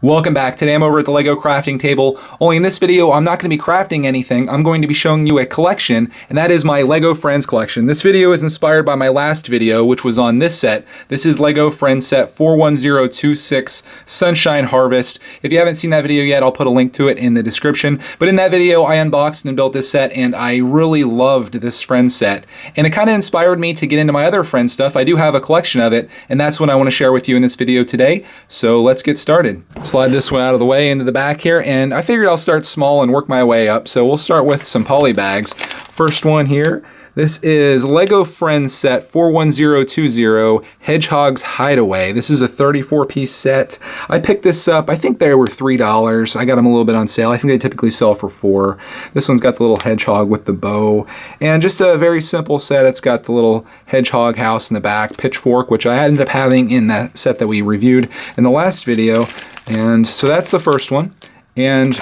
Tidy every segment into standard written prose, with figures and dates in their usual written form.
Welcome back. Today I'm over at the Lego crafting table. Only in this video, I'm not going to be crafting anything. I'm going to be showing you a collection, and that is my Lego Friends collection. This video is inspired by my last video, which was on this set. This is Lego Friends set 41026 Sunshine Harvest. If you haven't seen that video yet, I'll put a link to it in the description. But in that video, I unboxed and built this set, and I really loved this Friends set. And it kind of inspired me to get into my other Friends stuff. I do have a collection of it, and that's what I want to share with you in this video today. So let's get started. Slide this one out of the way into the back here, and I figured I'll start small and work my way up. So we'll start with some Polybags. First one here, this is Lego Friends set 41020 Hedgehog's Hideaway. This is a 34-piece set. I picked this up, I think they were $3. I got them a little bit on sale. I think they typically sell for $4. This one's got the little hedgehog with the bow, and just a very simple set. It's got the little hedgehog house in the back, pitchfork, which I ended up having in that set that we reviewed in the last video. And so that's the first one. And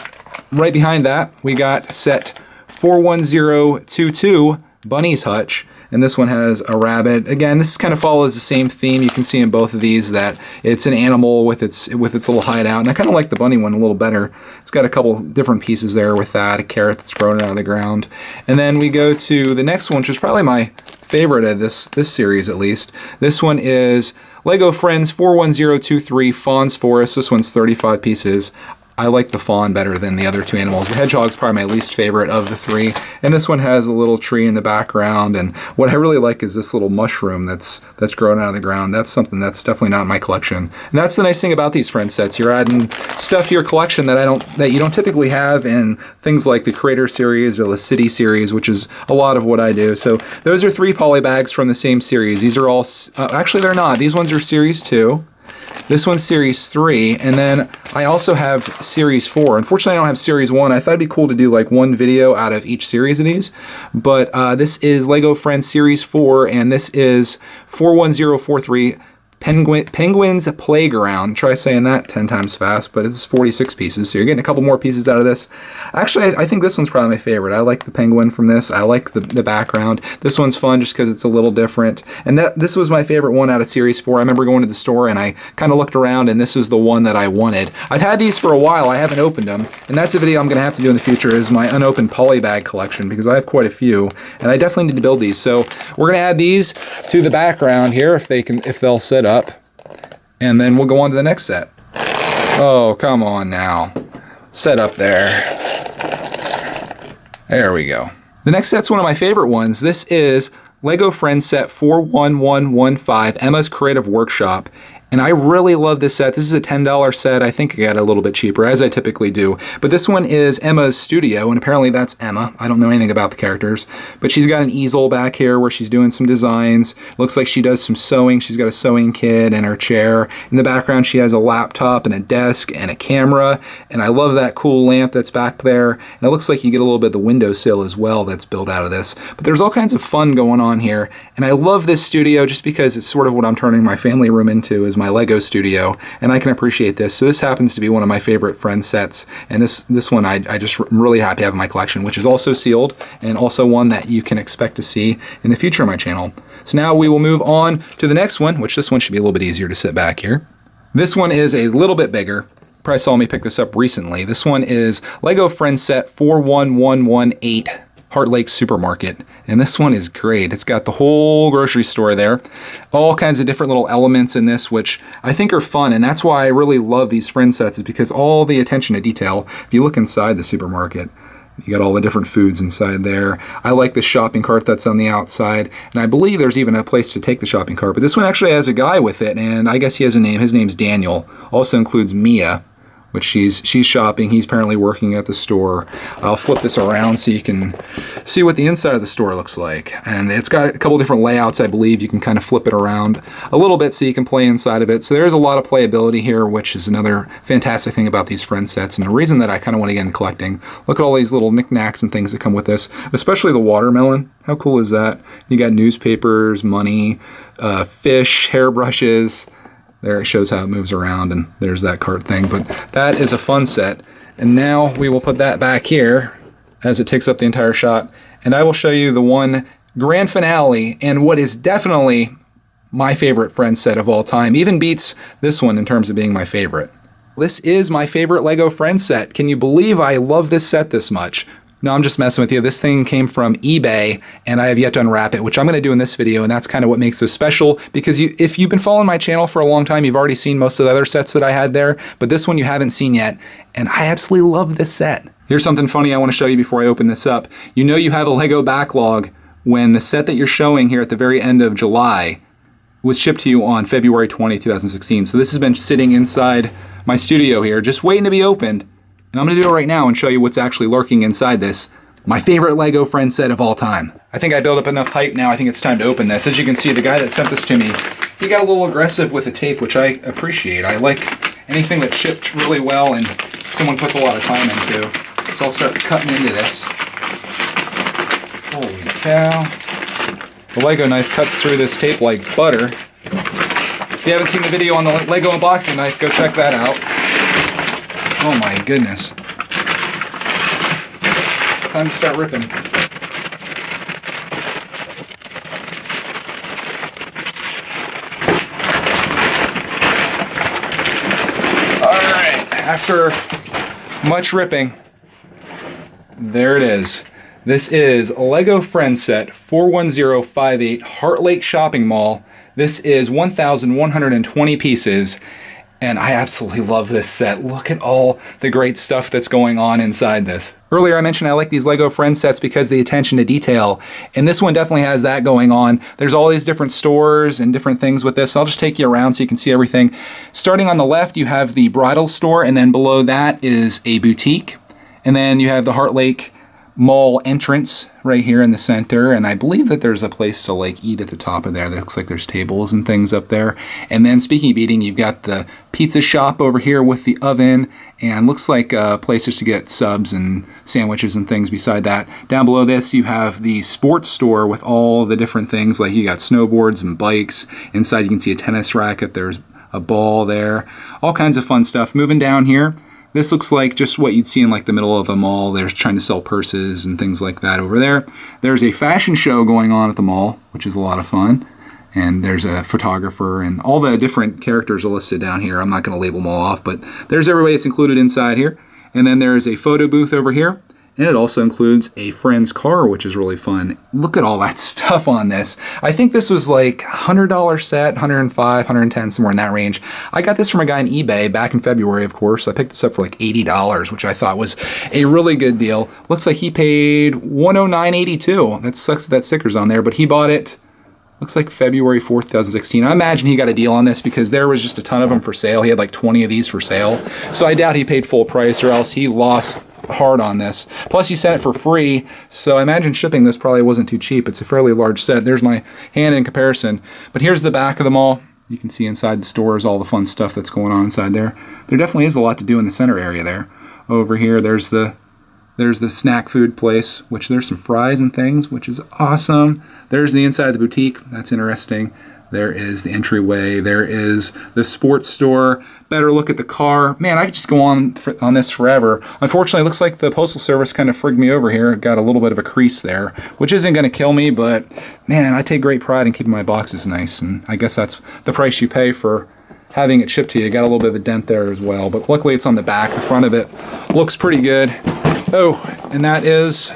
right behind that, we got set 41022 Bunny's Hutch. And this one has a rabbit. Again, this kind of follows the same theme. You can see in both of these that it's an animal with its little hideout. And I kind of like the bunny one a little better. It's got a couple different pieces there with that, a carrot that's growing out of the ground. And then we go to the next one, which is probably my favorite of this series at least. This one is Lego Friends 41023 Fawn's Forest. This one's 35 pieces. I like the fawn better than the other two animals. The hedgehog's probably my least favorite of the three. And this one has a little tree in the background. And what I really like is this little mushroom that's growing out of the ground. That's something that's definitely not in my collection. And that's the nice thing about these Friends sets. You're adding stuff to your collection that you don't typically have in things like the Creator series or the City series, which is a lot of what I do. So those are 3 Polybags from the same series. These are all, actually they're not. These ones are series 2. This one's series 3, and then I also have series 4. Unfortunately, I don't have series 1. I thought it'd be cool to do like one video out of each series of these, but this is Lego Friends series 4, and this is 41043 Penguin's Playground. Try saying that 10 times fast, but it's 46 pieces, so you're getting a couple more pieces out of this. Actually, I think this one's probably my favorite. I like the penguin from this. I like the background. This one's fun just because it's a little different. And this was my favorite one out of Series 4. I remember going to the store and I kind of looked around, and this is the one that I wanted. I've had these for a while. I haven't opened them, and that's a video I'm going to have to do in the future, is my unopened Polybag collection, because I have quite a few, and I definitely need to build these. So we're going to add these to the background here if they'll sit up, and then we'll go on to the next set. Oh, come on now. Set up there. There we go. The next set's one of my favorite ones. This is Lego Friends set 41115 Emma's Creative Workshop. And I really love this set. This is a $10 set. I think I got it a little bit cheaper, as I typically do. But this one is Emma's studio, and apparently that's Emma. I don't know anything about the characters. But she's got an easel back here where she's doing some designs. Looks like she does some sewing. She's got a sewing kit and her chair. In the background, she has a laptop and a desk and a camera. And I love that cool lamp that's back there. And it looks like you get a little bit of the windowsill as well that's built out of this. But there's all kinds of fun going on here. And I love this studio just because it's sort of what I'm turning my family room into, is my Lego studio, and I can appreciate this. So this happens to be one of my favorite Friends sets, and this one I'm really happy to have in my collection, which is also sealed, and also one that you can expect to see in the future on my channel. So now we will move on to the next one, which this one should be a little bit easier to sit back here. This one is a little bit bigger. Probably saw me pick this up recently. This one is Lego Friends set 41118 Heartlake Supermarket. And this one is great. It's got the whole grocery store there. All kinds of different little elements in this, which I think are fun. And that's why I really love these Friends sets, is because all the attention to detail. If you look inside the supermarket, you got all the different foods inside there. I like the shopping cart that's on the outside. And I believe there's even a place to take the shopping cart. But this one actually has a guy with it, and I guess he has a name. His name's Daniel. Also includes Mia, which she's shopping. He's apparently working at the store. I'll flip this around so you can see what the inside of the store looks like. And it's got a couple different layouts, I believe. You can kind of flip it around a little bit so you can play inside of it. So there's a lot of playability here, which is another fantastic thing about these Friends sets, and the reason that I kind of want to get into collecting. Look at all these little knickknacks and things that come with this, especially the watermelon. How cool is that? You got newspapers, money, fish, hairbrushes. There it shows how it moves around, and there's that cart thing. But that is a fun set. And now we will put that back here as it takes up the entire shot. And I will show you the one grand finale, and what is definitely my favorite Friends set of all time. Even beats this one in terms of being my favorite. This is my favorite Lego Friends set. Can you believe I love this set this much? No, I'm just messing with you. This thing came from eBay, and I have yet to unwrap it, which I'm going to do in this video, and that's kind of what makes this special, because if you've been following my channel for a long time, you've already seen most of the other sets that I had there, but this one you haven't seen yet, and I absolutely love this set. Here's something funny I want to show you before I open this up. You know you have a Lego backlog when the set that you're showing here at the very end of July was shipped to you on February 20, 2016. So this has been sitting inside my studio here, just waiting to be opened. And I'm gonna do it right now and show you what's actually lurking inside this. My favorite Lego Friends set of all time. I think I built up enough hype now. I think it's time to open this. As you can see, the guy that sent this to me, he got a little aggressive with the tape, which I appreciate. I like anything that shipped really well and someone puts a lot of time into. So I'll start cutting into this. Holy cow. The Lego knife cuts through this tape like butter. If you haven't seen the video on the Lego unboxing knife, go check that out. Oh my goodness. Time to start ripping. Alright, after much ripping, there it is. This is a Lego Friends set 41058 Heartlake Shopping Mall. This is 1,120 pieces. And I absolutely love this set. Look at all the great stuff that's going on inside this. Earlier I mentioned I like these Lego Friends sets because of the attention to detail. And this one definitely has that going on. There's all these different stores and different things with this. I'll just take you around so you can see everything. Starting on the left, you have the bridal store, and then below that is a boutique. And then you have the Heartlake Mall entrance right here in the center, and I believe that there's a place to like eat at the top of there. That looks like there's tables and things up there. And then speaking of eating, you've got the pizza shop over here with the oven, and looks like places to get subs and sandwiches and things beside that. Down below this you have the sports store with all the different things, like you got snowboards and bikes. Inside you can see a tennis racket, there's a ball there, all kinds of fun stuff. Moving down here, this looks like just what you'd see in like the middle of a mall. They're trying to sell purses and things like that over there. There's a fashion show going on at the mall, which is a lot of fun. And there's a photographer, and all the different characters are listed down here. I'm not going to label them all off, but there's everybody that's included inside here. And then there's a photo booth over here. And it also includes a friend's car, which is really fun. Look at all that stuff on this. I think this was like $100 set, 105, 110, somewhere in that range. I got this from a guy on eBay back in February, of course. I picked this up for like $80, which I thought was a really good deal. Looks like he paid $109.82. That sucks that sticker's on there, but he bought it, looks like February 4th, 2016. I imagine he got a deal on this because there was just a ton of them for sale. He had like 20 of these for sale. So I doubt he paid full price, or else he lost hard on this. Plus he sent it for free, so I imagine shipping this probably wasn't too cheap. It's a fairly large set. There's my hand in comparison. But here's the back of the mall. You can see inside the stores all the fun stuff that's going on inside there. There definitely is a lot to do in the center area there. Over here there's the snack food place, which there's some fries and things, which is awesome. There's the inside of the boutique. That's interesting. There is the entryway. There is the sports store. Better look at the car. Man, I could just go on this forever. Unfortunately, it looks like the Postal Service kind of frigged me over here. Got a little bit of a crease there, which isn't going to kill me, but man, I take great pride in keeping my boxes nice, and I guess that's the price you pay for having it shipped to you. Got a little bit of a dent there as well, but luckily it's on the back. The front of it looks pretty good. Oh, and that is,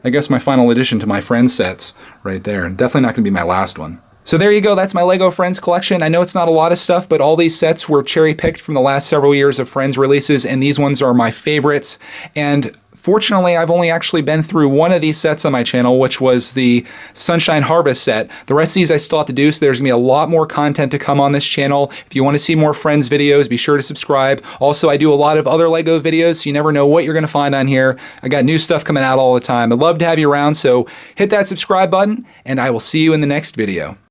I guess, my final addition to my Friends sets right there, and definitely not going to be my last one. So there you go, that's my Lego Friends collection. I know it's not a lot of stuff, but all these sets were cherry-picked from the last several years of Friends releases, and these ones are my favorites. And fortunately, I've only actually been through one of these sets on my channel, which was the Sunshine Harvest set. The rest of these I still have to do, so there's gonna be a lot more content to come on this channel. If you wanna see more Friends videos, be sure to subscribe. Also, I do a lot of other Lego videos, so you never know what you're gonna find on here. I got new stuff coming out all the time. I'd love to have you around, so hit that subscribe button, and I will see you in the next video.